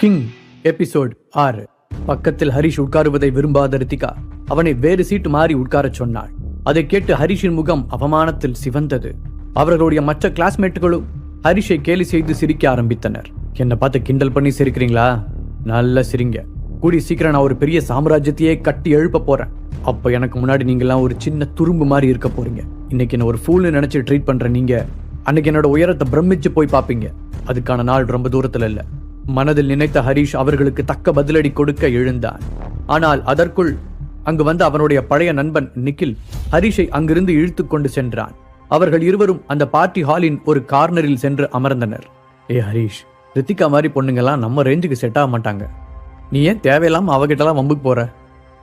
King episode 6. பக்கத்தில் ஹரிஷ் உட்காருவதை விரும்பாத ரித்திகா அவனை வேறு சீட்டு மாறி உட்காரச் சொன்னாள். அதை கேட்டு ஹரிஷின் முகம் அவமானத்தில் சிவந்தது. அவர்களுடைய மற்ற கிளாஸ்மேட்டுகளும் ஹரிஷை கேலி செய்து சிரிக்க ஆரம்பித்தனர். என்னை பார்த்து கிண்டல் பண்ணி சிரிக்கிறீங்களா? நல்ல சிரிங்க. கூடி சீக்கிரம் நான் ஒரு பெரிய சாம்ராஜ்யத்தையே கட்டி எழுப்ப போறேன். அப்ப எனக்கு முன்னாடி நீங்கெல்லாம் ஒரு சின்ன துரும்பு மாதிரி இருக்க போறீங்க. இன்னைக்கு என்ன ஒரு ஃபூல்னு நினைச்சு ட்ரீட் பண்ற நீங்க அன்னைக்கு என்னோட உயரத்தை பிரமிச்சு போய் பார்ப்பீங்க. அதுக்கான நாள் ரொம்ப தூரத்துல இல்ல. மனதில் நினைத்த ஹரிஷ் அவர்களுக்கு தக்க பதிலடி கொடுக்க எழுந்தான். ஆனால் அதற்குள் அங்கு வந்த அவனுடைய பழைய நண்பன் நிக்கில் ஹரிஷை அங்கிருந்து இழுத்து கொண்டு சென்றான். அவர்கள் இருவரும் அந்த பார்ட்டி ஹாலின் ஒரு கார்னரில் சென்று அமர்ந்தனர். ஏ ஹரிஷ், ரித்திகா மாதிரி பொண்ணுங்கெல்லாம் நம்ம ரேஞ்சுக்கு செட் ஆக மாட்டாங்க. நீ ஏன் தேவையில்லாம அவகிட்டலாம் வம்புக்கு போற?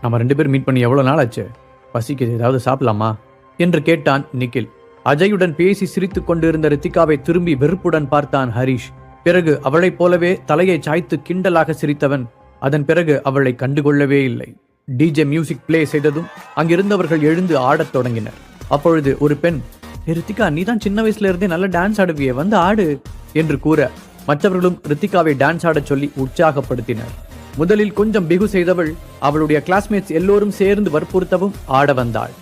நம்ம 2 பேர் மீட் பண்ணி எவ்வளவு நாள் ஆச்சு? பசிக்குது, ஏதாவது சாப்பிடலாமா என்று கேட்டான் நிக்கில். அஜயுடன் பேசி சிரித்துக் கொண்டிருந்த ரித்திகாவை திரும்பி வெறுப்புடன் பார்த்தான் ஹரிஷ். பிறகு அவளைப் போலவே தலையை சாய்த்து கிண்டலாக சிரித்தவன் அதன் பிறகு அவளை கண்டுகொள்ளவே இல்லை. டிஜே மியூசிக் பிளே செய்ததும் அங்கிருந்தவர்கள் எழுந்து ஆடத் தொடங்கினர். அப்பொழுது ஒரு பெண், ரித்திகா, நீ தான் சின்ன வயசுல இருந்தே நல்ல டான்ஸ் ஆடுவியே, வந்து ஆடு என்று கூற மற்றவர்களும் ரித்திகாவை டான்ஸ் ஆடச் சொல்லி உற்சாகப்படுத்தினர். முதலில் கொஞ்சம் பிகு செய்தவள் அவளுடைய கிளாஸ்மேட்ஸ் எல்லோரும் சேர்ந்து வற்புறுத்தவும் ஆட வந்தாள்.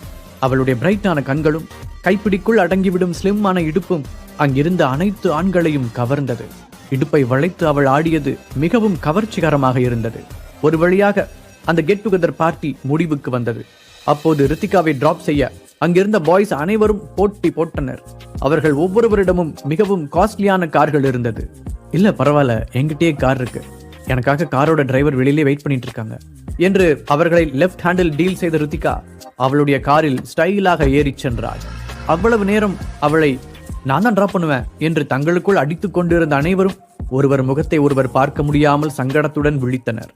அவளுடைய பிரைட்டான கண்களும் கைப்பிடிக்குள் அடங்கிவிடும் ஸ்லிம்மான இடுப்பும் அங்கிருந்த அனைத்து ஆண்களையும் கவர்ந்தது. இடுப்பை வளைத்து அவள் ஆடியது மிகவும் கவர்ச்சிகரமாக இருந்தது. ஒரு வழியாக அந்த கெட் டுகெதர் பார்ட்டி முடிவுக்கு வந்தது. அப்போது ரித்திகாவை டிராப் செய்ய அங்கிருந்த பாய்ஸ் அனைவரும் போட்டி போட்டனர். அவர்கள் ஒவ்வொருவரிடமும் மிகவும் காஸ்ட்லியான கார்கள் இருந்தது. இல்ல பரவாயில்ல, என்கிட்டயே கார் இருக்கு, எனக்காக காரோட டிரைவர் வெளியிலே வெயிட் பண்ணிட்டு இருக்காங்க என்று அவர்களை லெஃப்ட் ஹேண்டில் டீல் செய்த ரித்திகா அவளுடைய காரில் ஸ்டைலாக ஏறி சென்றாள். அவ்வளவு நேரம் அவளை நான் தான் டிராப் பண்ணுவேன் என்று தங்களுக்குள் அடித்துக் கொண்டிருந்த அனைவரும் ஒருவர் முகத்தை ஒருவர் பார்க்க முடியாமல் சங்கடத்துடன் விழித்தனர்.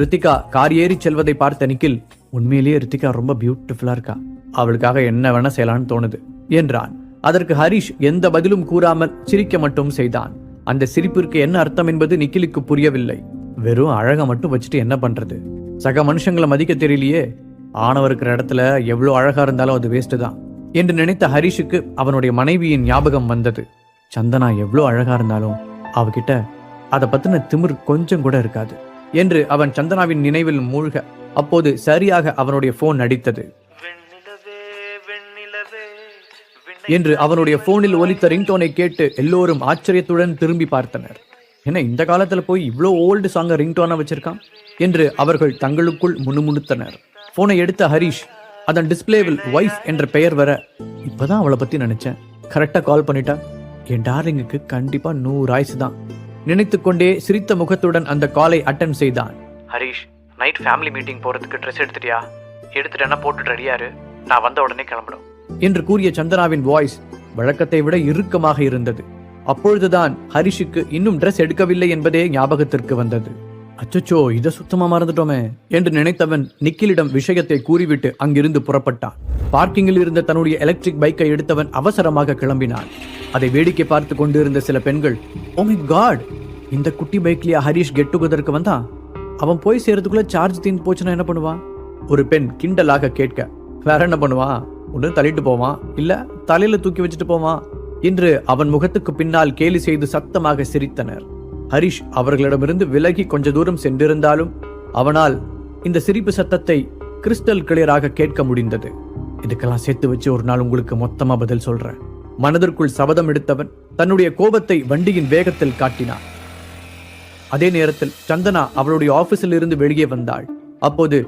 ரித்திகா கார் ஏறி செல்வதை பார்த்த நிக்கில், உண்மையிலேயே ரித்திகா ரொம்ப பியூட்டிஃபுல்லா இருக்கா, அவளுக்காக என்ன வேணா செய்யலான்னு தோணுது என்றான். அதற்கு ஹரிஷ் எந்த பதிலும் கூறாமல் சிரிக்க மட்டும் செய்தான். அந்த சிரிப்பிற்கு என்ன அர்த்தம் என்பது நிக்கிலுக்கு புரியவில்லை. வெறும் அழகை மட்டும் வச்சுட்டு என்ன பண்றது? சக மனுஷங்களை மதிக்க தெரியலையே. ஆணவ இருக்கிற இடத்துல எவ்வளவு அழகா இருந்தாலும் அது வேஸ்ட் தான் என்று நினைத்த ஹரிஷுக்கு அவனுடைய மனைவியின் ஞாபகம் வந்தது. சந்தனா எவ்வளவு அழகா இருந்தாலும் அவகிட்ட அதை பத்தின திமிர் கொஞ்சம் கூட இருக்காது என்று அவன் சந்தனாவின் நினைவில் மூழ்க அப்போது சரியாக அவனுடைய போன் அடித்தது. என்று அவனுடைய போனில் ஒலித்த ரிங்டோனை கேட்டு எல்லோரும் ஆச்சரியத்துடன் திரும்பி பார்த்தனர். என்ன இந்த காலத்துல போய் இவ்வளோ ஓல்டு சாங்க ரிங்டோனா வச்சிருக்கான் என்று அவர்கள் தங்களுக்குள் முணுமுணுத்தனர். போனை எடுத்த ஹரிஷ் அதன் டிஸ்பிளேவில் வைஃப் என்ற பெயர் வர, இப்பதான் அவளை பத்தி நினைச்சேன், கரெக்டா கால் பண்ணிட்டா, என் டார்லிங்குக்கு கண்டிப்பா 100 ஆயுசு தான் நினைத்துக்கொண்டே சிரித்த முகத்துடன் அந்த காலை அட்டன் செய்தான். ஹரிஷ், நைட் ஃபேமிலி மீட்டிங் போறதுக்கு ட்ரெஸ் எடுத்துட்டியா? எடுத்துட்டேன்னா போட்டு ரெடியாரு, நான் வந்த உடனே கிளம்பணும் என்று கூறிய சந்தனாவின் வாய்ஸ் வழக்கத்தை விட இறுக்கமாக இருந்தது. அப்பொழுதுதான் ஹரிஷுக்கு இன்னும் ட்ரெஸ் எடுக்கவில்லை என்பதே ஞாபகத்திற்கு வந்தது. அச்சோ, இதை சுத்தமா மறந்துட்டோமே என்று நினைத்தவன் நிக்கிலிடம் விஷயத்தை கூறிவிட்டு அங்கிருந்து புறப்பட்டான். பார்க்கிங்கில் இருந்த தன்னுடைய எலக்ட்ரிக் பைக்கை எடுத்தவன் அவசரமாக கிளம்பினான். அதை வேடிக்கை பார்த்து கொண்டிருந்த சில பெண்கள், ஓ மை காட், இந்த குட்டி பைக்லயா ஹரிஷ் கெட் டுகெதருக்கு வந்தான்? அவன் போய் சேர்றதுக்குள்ள சார்ஜ் தீர்ந்து போச்சுன்னா என்ன பண்ணுவான்? ஒரு பெண் கிண்டலாக கேட்க, வேற என்ன பண்ணுவான்? ஒன்று தள்ளிட்டு போவான், இல்ல தலையில தூக்கி வச்சுட்டு போவான் என்று அவன் முகத்துக்கு பின்னால் கேலி செய்து சத்தமாக சிரித்தனர். ஹரிஷ் அவர்களிடமிருந்து விலகி கொஞ்ச தூரம் சென்றிருந்தாலும் அவனால் இந்த சிரிப்பு சத்தத்தை கிறிஸ்டல் கிளியராக கேட்க முடிந்தது. இதுக்கெல்லாம் சேர்த்து வச்சு ஒரு நாள் உங்களுக்கு மொத்தமா பதில் சொல்றேன். மனதிற்குள் சபதம் எடுத்தவன் தன்னுடைய கோபத்தை வண்டியின் வேகத்தில் காட்டினான். அதே நேரத்தில் சந்தனா அவளுடைய ஆபீஸில் இருந்து வெளியே வந்தாள். அப்போது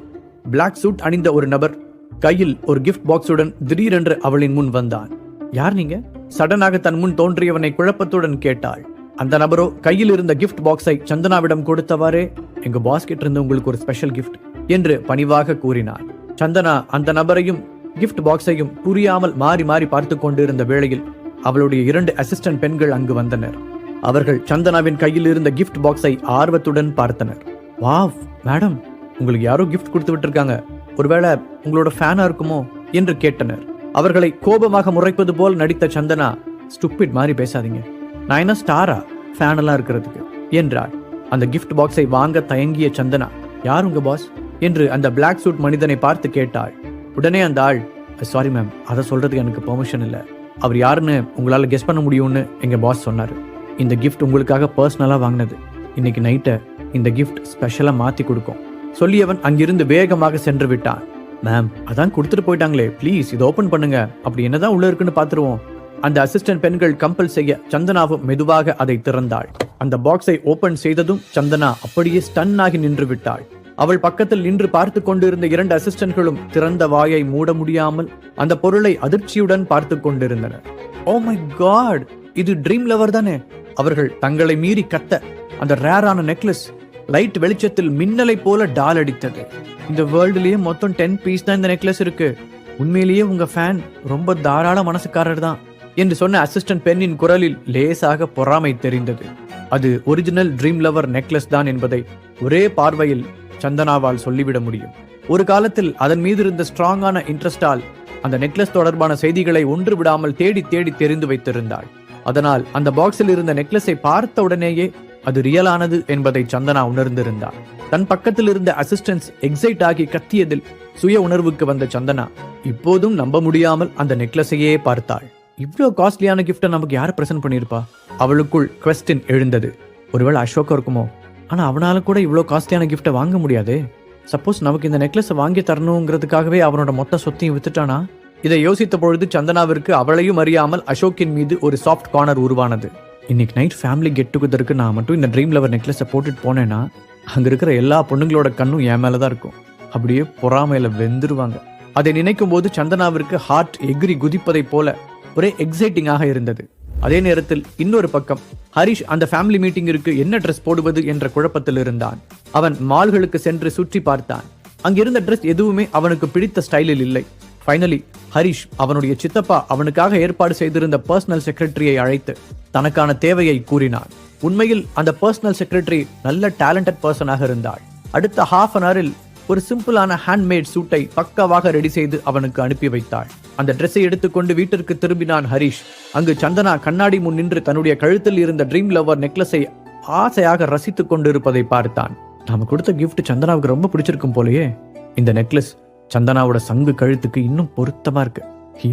பிளாக் சூட் அணிந்த ஒரு நபர் கையில் ஒரு கிஃப்ட் பாக்ஸுடன் திடீரென்று அவளின் முன் வந்தான். யார் நீங்க? சடனாக தன் முன் தோன்றியவனை குழப்பத்துடன் கேட்டாள். அந்த நபரோ கையில் இருந்த கிஃப்ட் பாக்ஸை சந்தனாவிடம் கொடுத்தவாறே, எங்க பாஸ் கிட்ட இருந்து உங்களுக்கு ஒரு ஸ்பெஷல் கிஃப்ட் என்று பணிவாக கூறினார். சந்தனா அந்த நபரையும் கிஃப்ட் பாக்ஸையும் புரியாமல் மாறி மாறி பார்த்து கொண்டிருந்த வேளையில் அவளுடைய 2 அசிஸ்டன்ட் பெண்கள் அங்கு வந்தனர். அவர்கள் சந்தனாவின் கையில் இருந்த கிஃப்ட் பாக்ஸை ஆர்வத்துடன் பார்த்தனர். வாவ் மேடம், உங்களுக்கு யாரோ கிஃப்ட் கொடுத்து விட்டுருக்காங்க, ஒருவேளை உங்களோட ஃபேனா இருக்குமோ என்று கேட்டனர். அவர்களை கோபமாக முறைப்பது போல் நடித்த சந்தனா, ஸ்டூபிட் மாதிரி பேசாதீங்க, நான் என்ன ஸ்டாரா ஃபேன் எல்லாம் இருக்கிறதுக்கு என்றாள். அந்த கிஃப்ட் பாக்ஸை வாங்க தயங்கிய சந்தனா, யார் உங்க பாஸ் என்று அந்த பிளாக் சூட் மனிதனை பார்த்து கேட்டாள். உடனே அந்த ஆள், சாரி மேம், அதை சொல்றதுக்கு எனக்கு பெர்மிஷன் இல்லை, அவர் யாருன்னு உங்களால கெஸ் பண்ண முடியும்னு எங்க பாஸ் சொன்னாரு. இந்த கிஃப்ட் உங்களுக்காக பர்சனலா வாங்கினது. இன்னைக்கு நைட்டை இந்த கிஃப்ட் ஸ்பெஷலா மாத்தி கொடுக்கும் சொல்லியவன் அங்கிருந்து வேகமாக சென்று விட்டான். மேம், அதான் கொடுத்துட்டு போயிட்டாங்களே, ப்ளீஸ் இதை ஓபன் பண்ணுங்க, அப்படி என்னதான் உள்ள இருக்குன்னு பாத்துருவோம். அந்த அசிஸ்டன்ட் பெண்கள் கம்பல் செய்ய சந்தனாவும் மெதுவாக அதை திறந்தாள். அந்த பாக்ஸை ஓபன் செய்ததும் சந்தனா அப்படியே ஸ்டன் ஆகி நின்று விட்டாள். அவள் பக்கத்தில் நின்று பார்த்து கொண்டிருந்த 2 அசிஸ்டன்ட்களும் திறந்த வாயை மூட முடியாமல் அந்த பொருளை அதிர்ச்சியுடன் பார்த்து கொண்டிருந்தனர். ஓ மை காட், இது ட்ரீம் லவர் தானே? அவர்கள் தங்களை மீறி கத்த அந்த ரேரான நெக்லஸ் லைட் வெளிச்சத்தில் மின்னலை போல டால் அடித்தது. இந்த வேர்ல்டுலயே மொத்தம் 10 பீஸ் தான் இந்த நெக்லஸ் இருக்கு. உண்மையிலேயே உங்க ஃபேன் ரொம்ப தாராள மனசுக்காரர் தான் என்று சொன்ன அசிஸ்டன்ட் பெண்ணின் குரலில் லேசாக பொறாமை தெரிந்தது. அது ஒரிஜினல் ட்ரீம் லவர் நெக்லஸ் தான் என்பதை ஒரே பார்வையில் சந்தனாவால் சொல்லிவிட முடியும். ஒரு காலத்தில் அதன் மீது இருந்த ஸ்ட்ராங்கான இன்ட்ரெஸ்டால் அந்த நெக்லஸ் தொடர்பான செய்திகளை ஒன்று விடாமல் தேடி தேடி தெரிந்து வைத்திருந்தாள். அதனால் அந்த பாக்ஸில் இருந்த நெக்லஸை பார்த்த உடனேயே அது ரியலானது என்பதை சந்தனா உணர்ந்திருந்தாள். தன் பக்கத்தில் இருந்த அசிஸ்டன்ஸ் எக்ஸைட் ஆகி கத்தியதில் சுய உணர்வுக்கு வந்த சந்தனா இப்போதும் நம்ப முடியாமல் அந்த நெக்லஸையே பார்த்தாள். இவ்வளோ காஸ்ட்லியான கிஃப்டை நமக்கு யார் பிரசன்ட் பண்ணியிருப்பா? அவளுக்குள் குவெஸ்டின் எழுந்தது. ஒருவேளை அசோகா இருக்குமோ? ஆனா அவனால கூட இவ்வளோ காஸ்ட்லியான கிஃப்டை வாங்க முடியாதே. சப்போஸ் நமக்கு இந்த நெக்லஸை வாங்கி தரணுங்கிறதுக்காகவே அவனோட மொத்த சொத்தையும் வித்துட்டானா? இதை யோசித்த பொழுது சந்தனாவிற்கு அவளையும் அறியாமல் அசோக்கின் மீது ஒரு சாஃப்ட் கார்னர் உருவானது. இன்னைக்கு நைட் ஃபேமிலி கெட் டுகெதருக்கு நான் மட்டும் இந்த ட்ரீம் லவர் நெக்லஸை போட்டுட்டு போனேன்னா அங்க இருக்கிற எல்லா பொண்ணுங்களோட கண்ணும் என் மேலதான் இருக்கும். அப்படியே பொறாமையில வெந்துருவாங்க. அதை நினைக்கும் போது சந்தனாவிற்கு ஹார்ட் எகிரி குதிப்பதை போல ஒரே எக்ஸைட்டிங்காக இருந்தது. அதே நேரத்தில் இன்னொரு பக்கம் ஹரிஷ் அந்த ஃபேமிலி மீட்டிங்கிற்கு என்ன ட்ரெஸ் போடுவது என்ற குழப்பத்தில் இருந்தான். அவன் மால்களுக்கு சென்று சுற்றி பார்த்தான். அங்கிருந்த ட்ரெஸ் எதுவுமே அவனுக்கு பிடித்த ஸ்டைலில் இல்லை. ஃபைனலி ஹரிஷ் அவனுடைய சித்தப்பா அவனுக்காக ஏற்பாடு செய்திருந்த பர்சனல் செக்ரட்டரியை அழைத்து தனக்கான தேவையை கூறினான். உண்மையில் அந்த பர்சனல் செக்ரட்டரி நல்ல டேலண்டட் பர்சனாக இருந்தாள். அடுத்த ஹாஃப் அன் ஹவரில் ஒரு சிம்பிளான ஹேண்ட்மேட் சூட்டை பக்காவாக ரெடி செய்து அவனுக்கு அனுப்பி வைத்தாள். அந்த ட்ரெஸ்ஸை எடுத்துக்கொண்டு வீட்டிற்கு திரும்பினான் ஹரிஷ். அங்கு சந்தனா கண்ணாடி முன் நின்று தன்னுடைய கழுத்தில் இருந்த ட்ரீம் லவர் நெக்லஸை ஆசையாக ரசித்துக் கொண்டிருப்பதை பார்த்தான். நாம கொடுத்த கிஃப்ட் சந்தனாவுக்கு ரொம்ப பிடிச்சிருக்கும் போலயே. இந்த நெக்லஸ் சந்தனாவோட சங்கு கழுத்துக்கு இன்னும் பொருத்தமா இருக்கு.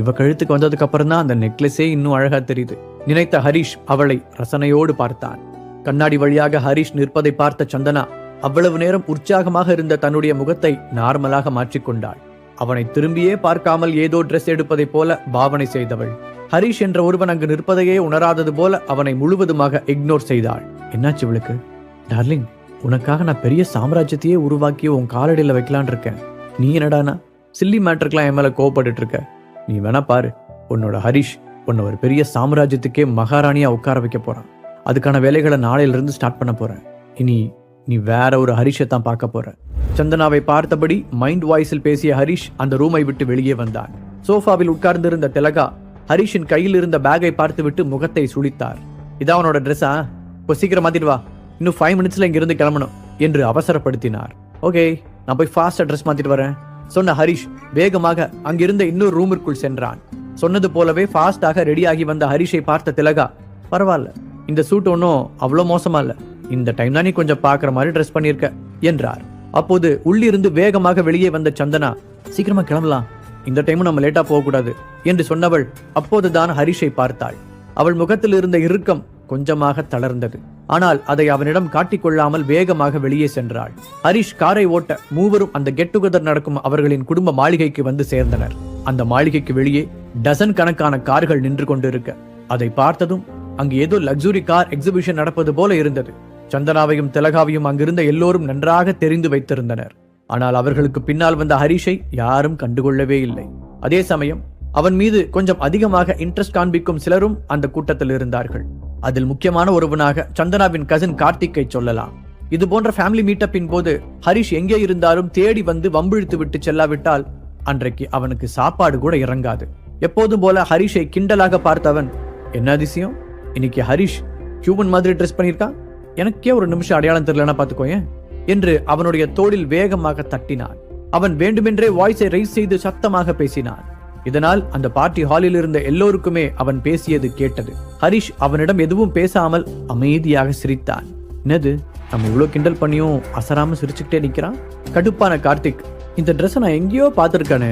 இவ கழுத்துக்கு வந்ததுக்கு அப்புறம் தான் அந்த நெக்லஸே இன்னும் அழகா தெரியுது நினைத்த ஹரிஷ் அவளை ரசனையோடு பார்த்தான். கண்ணாடி வழியாக ஹரிஷ் நிற்பதை பார்த்த சந்தனா அவ்வளவு நேரம் உற்சாகமாக இருந்த தன்னுடைய முகத்தை நார்மலாக மாற்றிக்கொண்டாள். அவனை திரும்பியே பார்க்காமல் ஏதோ ட்ரெஸ் எடுப்பதை போல பாவனை செய்தவள். ஹரிஷ் என்ற ஒருவன் அங்கு நிற்பதையே உணராதது போல அவனை முழுவதுமாக இக்னோர் செய்தாள். என்னாச்சு இவளுக்கு? டார்லிங், உனக்காக நான் பெரிய சாம்ராஜ்யத்தையே உருவாக்கி உன் காலடியில் வைக்கலான் இருக்கேன். நீ என்னடானா சில்லி மேட்டருக்கெல்லாம் என் மேல கோவப்பட்டு இருக்க? நீ வேணா பாரு, உன்னோட ஹரிஷ் உன்னை ஒரு பெரிய சாம்ராஜ்யத்துக்கே மகாராணியா உட்கார வைக்க போறான். அதுக்கான வேலைகளை நாளையில இருந்து ஸ்டார்ட் பண்ண போறேன். இனி நீ வேற ஒரு ஹரிஷை தான் பார்க்க போற. சந்தனாவை பார்த்தபடி மைண்ட் வாய்ஸில் பேசிய ஹரிஷ் அந்த ரூமை விட்டு வெளியே வந்தான். சோஃபாவில் உட்கார்ந்திருந்த திலகா ஹரிஷின் கையில் இருந்த பேக்கை பார்த்துவிட்டு முகத்தை சுளித்தார். இதான் அவனோட ட்ரெஸ்ஸா? இப்போ சீக்கிரம் மாத்திட்டு வா, இன்னும் 5 மினிட்ஸ்ல இங்கிருந்து கிளம்பணும் என்று அவசரப்படுத்தினார். ஓகே, நான் போய் ஃபாஸ்டா ட்ரெஸ் மாத்திட்டு வரேன் சொன்ன ஹரிஷ் வேகமாக அங்கிருந்த இன்னொரு ரூமிற்குள் சென்றான். சொன்னது போலவே ஃபாஸ்டாக ரெடியாகி வந்த ஹரிஷை பார்த்த திலகா, பரவாயில்ல, இந்த சூட் ஒன்றும் அவ்வளோ மோசமா இல்லை, இந்த டைம் தான் நீ கொஞ்சம் பார்க்குற மாதிரி ட்ரெஸ் பண்ணியிருக்க என்றார். அப்போது உள்ளிருந்து வேகமாக வெளியே வந்த சந்தனா, சீக்கிரமா கிளம்பலாம், இந்த டைமும் நம்ம லேட்டா போகக்கூடாது என்று சொன்னவள் அப்போதுதான் ஹரிஷை பார்த்தாள். அவள் முகத்தில் இருந்த இறுக்கம் கொஞ்சமாக தளர்ந்தது. ஆனால் அதை அவனிடம் காட்டிக்கொள்ளாமல் வேகமாக வெளியே சென்றாள். ஹரிஷ் காரை ஓட்ட மூவரும் அந்த கெட் டுகெதர் நடக்கும் அவர்களின் குடும்ப மாளிகைக்கு வந்து சேர்ந்தனர். அந்த மாளிகைக்கு வெளியே டசன் கணக்கான கார்கள் நின்று கொண்டிருக்க அதை பார்த்ததும் அங்கு ஏதோ லக்ஸுரி கார் எக்ஸிபிஷன் நடப்பது போல இருந்தது. சந்தனாவையும் திலகாவையும் அங்கிருந்த எல்லோரும் நன்றாக தெரிந்து வைத்திருந்தனர். ஆனால் அவர்களுக்கு பின்னால் வந்த ஹரிஷை யாரும் கண்டுகொள்ளவே இல்லை. அதே சமயம் அவன் மீது கொஞ்சம் அதிகமாக இன்ட்ரெஸ்ட் காண்பிக்கும் சிலரும் அந்த கூட்டத்தில் இருந்தார்கள். அதில் முக்கியமான ஒருவனாக சந்தனாவின் கசின் கார்த்திக்கை சொல்லலாம். இது போன்ற ஃபேமிலி மீட்டப்பின் போது ஹரிஷ் எங்கே இருந்தாலும் தேடி வந்து வம்பிழுத்து விட்டு செல்லாவிட்டால் அன்றைக்கு அவனுக்கு சாப்பாடு கூட இறங்காது. எப்போதும் போல ஹரிஷை கிண்டலாக பார்த்தவன், என்ன அதிசயம், இன்னைக்கு ஹரிஷ் ஹியூமன் மாதிரி ட்ரெஸ் பண்ணியிருக்கான், எனக்கே ஒரு நிமிஷம் அடையாளம் தெரியலன்னா பாத்துக்கோயேன் என்று அவனுடைய தோளில் வேகமாக தட்டினான். அவன் வேண்டுமென்றே வாய்ஸை ரைஸ் செய்து சத்தமாக பேசினான். இதனால் அந்த பார்ட்டி ஹாலில் இருந்த எல்லோருக்குமே அவன் பேசியது கேட்டது. ஹரிஷ் அவனிடம் எதுவும் பேசாமல் அமைதியாக சிரித்தான். என்னது, நம்ம இவ்வளவு கிண்டல் பண்ணியும் அசராம சிரிச்சுக்கிட்டே நிக்கிறான்? கடுப்பான கார்த்திக், இந்த ட்ரெஸ் நான் எங்கேயோ பார்த்திருக்கானே,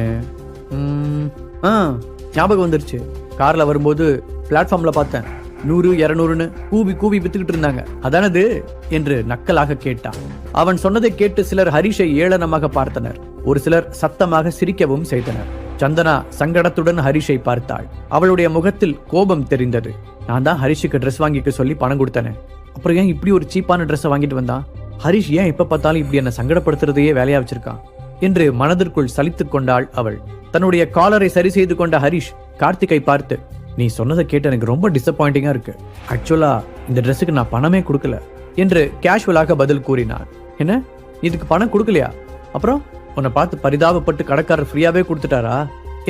ஞாபகம் வந்துருச்சு, கார்ல வரும்போது பிளாட்ஃபார்ம்ல பார்த்தேன், 100 200ன்னு கூவி கூவி வித்துக்கிட்டு இருந்தாங்க, அதானது என்று நக்கலாக கேட்டான். அவன் சொன்னதை கேட்டு சிலர் ஹரிஷை ஏளனமாக பார்த்தனர். ஒரு சிலர் சத்தமாக சிரிக்கவும் செய்தனர். சந்தனா சங்கடத்துடன் ஹரிஷை பார்த்தாள். அவளுடைய முகத்தில் கோபம் தெரிந்தது. நான் தான் ஹரிஷுக்கு ட்ரெஸ் வாங்கிக்க சொல்லி பணம் கொடுத்தேனே, அப்புறம் ஏன் இப்படி ஒரு சீப்பான ட்ரெஸ்ஸை வாங்கிட்டு வந்தான்? ஹரிஷ் ஏன் எப்ப பார்த்தாலும் இப்படி என்ன சங்கடப்படுத்துறதையே வேலையா வச்சிருக்கான் என்று மனதிற்குள் சலித்துக் கொண்டாள் அவள். தன்னுடைய காலரை சரி செய்து கொண்ட ஹரிஷ் கார்த்திகை பார்த்து, நீ சொன்னதை கேட்டு எனக்கு ரொம்ப டிசப்பாயிண்டிங்கா இருக்கு. ஆக்சுவலா இந்த ட்ரெஸ்ஸுக்கு நான் பணமே கொடுக்கல என்று கேஷுவலாக பதில் கூறினான். என்ன, இதுக்கு பணம் கொடுக்கலையா? அப்புறம் உன்னை பார்த்து பரிதாபப்பட்டு கடைக்காரர் ஃப்ரீயாவே கொடுத்துட்டாரா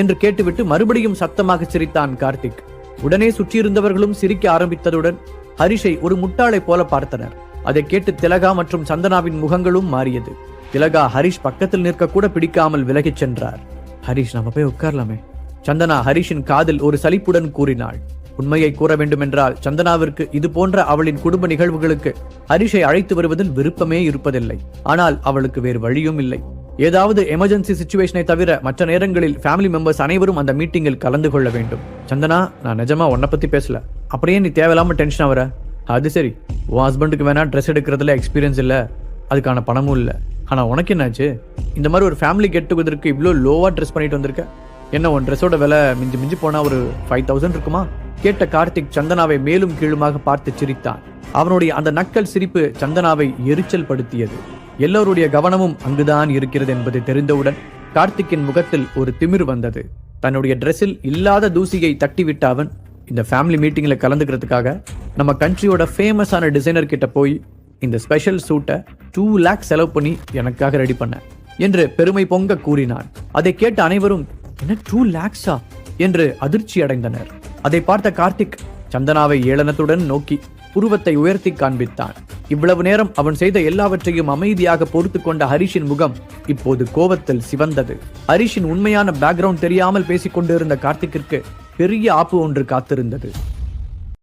என்று கேட்டுவிட்டு மறுபடியும் சத்தமாக சிரித்தான் கார்த்திக். உடனே சுற்றியிருந்தவர்களும் சிரிக்க ஆரம்பித்ததுடன் ஹரிஷை ஒரு முட்டாளை போல பார்த்தனர். அதை கேட்டு திலகா மற்றும் சந்தனாவின் முகங்களும் மாறியது. திலகா ஹரிஷ் பக்கத்தில் நிற்க கூட பிடிக்காமல் விலகிச் சென்றார். ஹரிஷ், நம்ம போய் உட்காரலாமே, சந்தனா ஹரிஷின் காதில் ஒரு சலிப்புடன் கூறினாள். உண்மையை கூற வேண்டுமென்றால் சந்தனாவிற்கு இது போன்ற அவளின் குடும்ப நிகழ்வுகளுக்கு ஹரிஷை அழைத்து வருவதில் விருப்பமே இருப்பதில்லை. ஆனால் அவளுக்கு வேறு வழியும் இல்லை. ஏதாவது எமர்ஜென்சி சிச்சுவேஷனை தவிர மற்ற நேரங்களில் ஃபேமிலி மெம்பர்ஸ் அனைவரும் அந்த மீட்டிங்கில் கலந்து கொள்ள வேண்டும். சந்தனா, நான் நிஜமா உன்னை பத்தி பேசல. அப்படியே நீ தேவையில்லாம டென்ஷன் ஆவற. அது சரி, உன் ஹஸ்பண்டுக்கு வேணா ட்ரெஸ் எடுக்கிறதுல எக்ஸ்பீரியன்ஸ் இல்லை, அதுக்கான பணமும் இல்லை. ஆனா உனக்கு என்னாச்சு? இந்த மாதிரி ஒரு ஃபேமிலி கெட் டுகெதருக்கு இவ்வளோ லோவா ட்ரெஸ் பண்ணிட்டு வந்திருக்க. என்ன, உன் ட்ரெஸ்ஸோட விலை மிஞ்சி மிஞ்சி போனா ஒரு 5000 இருக்குமா? கேட்ட கார்த்திக் சந்தனாவை மேலும் கீழுமாக பார்த்து சிரித்தான். அவனுடைய அந்த நக்கல் சிரிப்பு சந்தனாவை எரிச்சல் படுத்தியது. எல்லோருடைய கவனமும் அங்குதான் இருக்கிறது என்பதை தெரிந்தவுடன் கார்த்திக்கின் முகத்தில் ஒரு திமிர் வந்தது. தன்னுடைய டிரெஸ்ஸில் இல்லாத தூசியை தட்டிவிட்ட அவன் இந்த ஃபேமிலி மீட்டிங்ல கலந்துக்கிறதுக்காக நம்ம கண்ட்ரியோட ஃபேமஸான டிசைனர் கிட்ட போய் இந்த ஸ்பெஷல் சூட்டை 2 lakhs செலவு பண்ணி எனக்காக ரெடி பண்ண என்று பெருமை பொங்க கூறினான். அதை கேட்ட அனைவரும் என்ன 2 lakhs என்று அதிர்ச்சி அடைந்தனர். அதை பார்த்த கார்த்திக் சந்தனாவை ஏளனத்துடன் நோக்கி புருவத்தை உயர்த்தி காண்பித்தான். இவ்வளவு நேரம் அவன் செய்த எல்லாவற்றையும் அமைதியாக பொறுத்து கொண்ட ஹரிஷின் முகம் இப்போது கோபத்தில் சிவந்தது. ஹரிஷின் உண்மையான பேக்ரவுண்ட் தெரியாமல் பேசிக் கொண்டிருந்த கார்த்திக்கிற்கு பெரிய ஆப்பு ஒன்று காத்திருந்தது.